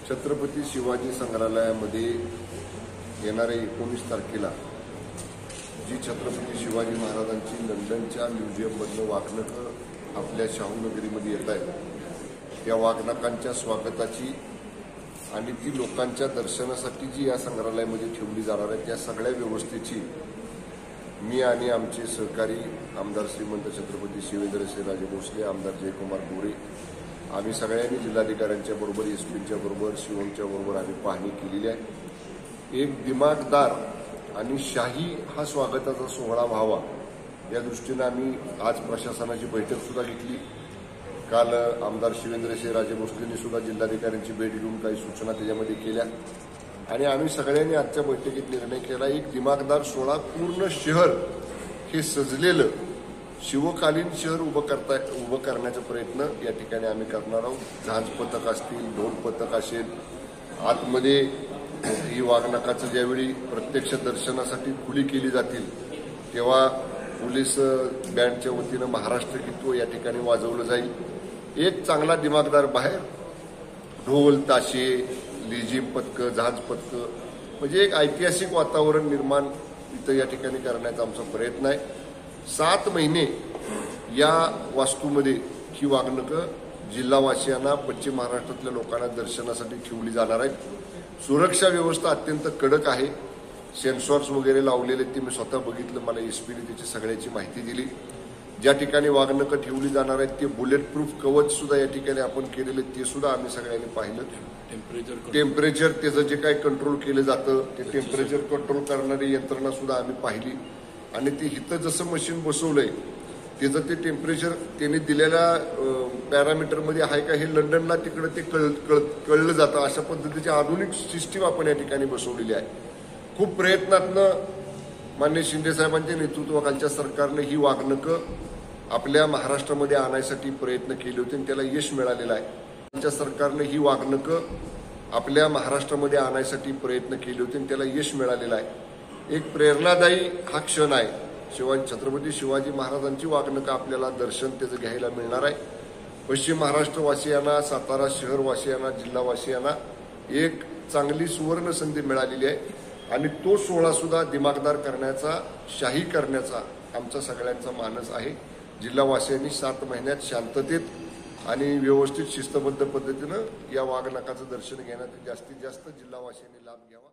छत्रपती शिवाजी संग्रहालयामध्ये येणाऱ्या 19 तारखेला जी छत्रपती शिवाजी महाराजांची लंडनच्या म्युझियममधनं वाघनकं आपल्या शाहूनगरीमध्ये येत आहेत त्या वाघनकांच्या स्वागताची आणि ती लोकांच्या दर्शनासाठी जी या संग्रहालयामध्ये ठेवली जाणार आहे त्या सगळ्या व्यवस्थेची मी आणि आमचे सहकारी आमदार श्रीमंत छत्रपती शिवेंद्रसिंहराजे भोसले, आमदार जयकुमार गोरे आम्ही सगळ्यांनी जिल्हाधिकाऱ्यांच्या बरोबर, एसपीच्या बरोबर, शिवमच्या बरोबर आम्ही पाहणी केलेली आहे। एक दिमागदार आणि शाही हा स्वागताचा सोहळा व्हावा या दृष्टीने आम्ही आज प्रशासनाची बैठक सुद्धा घेतली। काल आमदार शिवेंद्रसिंहराजे भोसलेंनी सुद्धा जिल्हाधिकाऱ्यांची भेट घेऊन काही सूचना त्याच्यामध्ये केल्या आणि आम्ही सगळ्यांनी आजच्या बैठकीत निर्णय केला, एक दिमागदार सोहळा पूर्ण शहर हे सजलेलं शिवकालीन शहर उभं करण्याचा प्रयत्न या ठिकाणी आम्ही करणार आहोत। झांज पथक असतील, ढोल पथक असेल, आतमध्ये ही वाघनकाचं ज्यावेळी प्रत्यक्ष दर्शनासाठी खुली केली जातील तेव्हा पोलीस बँडच्या वतीनं महाराष्ट्र गीत या ठिकाणी वाजवलं जाईल। एक चांगला दिमागदार बाहेर ढोल ताशे, लेझिम पथकं, झांज पथकं म्हणजे एक ऐतिहासिक वातावरण निर्माण इथं या ठिकाणी करण्याचा आमचा प्रयत्न आहे। 7 महिने या वास्तूमध्ये ही वाघनकं जिल्हावासियांना, पश्चिम महाराष्ट्रातल्या लोकांना दर्शनासाठी ठेवली जाणार आहेत। सुरक्षा व्यवस्था अत्यंत कडक आहे, सेन्सॉर्स वगैरे लावलेले ते मी स्वतः बघितलं, मला एसपीने त्याची सगळ्याची माहिती दिली। ज्या ठिकाणी वाघनकं ठेवली जाणार आहेत ते बुलेट प्रूफ कवच सुद्धा या ठिकाणी आपण केलेले ते सुद्धा आम्ही सगळ्यांनी पाहिलं। टेम्परेचर त्याचं जे काही कंट्रोल केलं जातं ते टेम्परेचर कंट्रोल करणारी यंत्रणा सुद्धा आम्ही पाहिली आणि ते इथं जसं मशीन बसवलंय त्याचं ते टेम्परेचर त्यांनी दिलेल्या पॅरामीटरमध्ये आहे का हे लंडनला तिकडं ते कळलं जातं। अशा पद्धतीची आधुनिक सिस्टीम आपण या ठिकाणी बसवलेली आहे। खूप प्रयत्नातनं माननीय शिंदे साहेबांच्या नेतृत्वाखालच्या सरकारने ही वाघनकं आपल्या महाराष्ट्रामध्ये आणण्यासाठी प्रयत्न केले होते आणि त्याला यश मिळालेलं आहे। सरकारने ही वाघनकं आपल्या महाराष्ट्रामध्ये आणण्यासाठी प्रयत्न केले होते आणि त्याला यश मिळालेलं आहे। एक प्रेरणादायी हा क्षण आहे। छत्रपती शिवाजी महाराजांची वाघनकं आपल्याला दर्शन त्याचं घ्यायला मिळणार आहे। पश्चिम महाराष्ट्रवासियांना, सातारा शहरवासियांना, जिल्हावासियांना एक चांगली सुवर्ण संधी मिळालेली आहे आणि तो सोहळा सुद्धा दिमागदार करण्याचा, शाही करण्याचा आमचा सगळ्यांचा मानस आहे। जिल्हावासियांनी 7 महिन्यात शांततेत आणि व्यवस्थित शिस्तबद्ध पद्धतीनं या वाघनकाचं दर्शन घेण्यात जास्तीत जास्त जिल्हावासियांनी लाभ घ्यावा।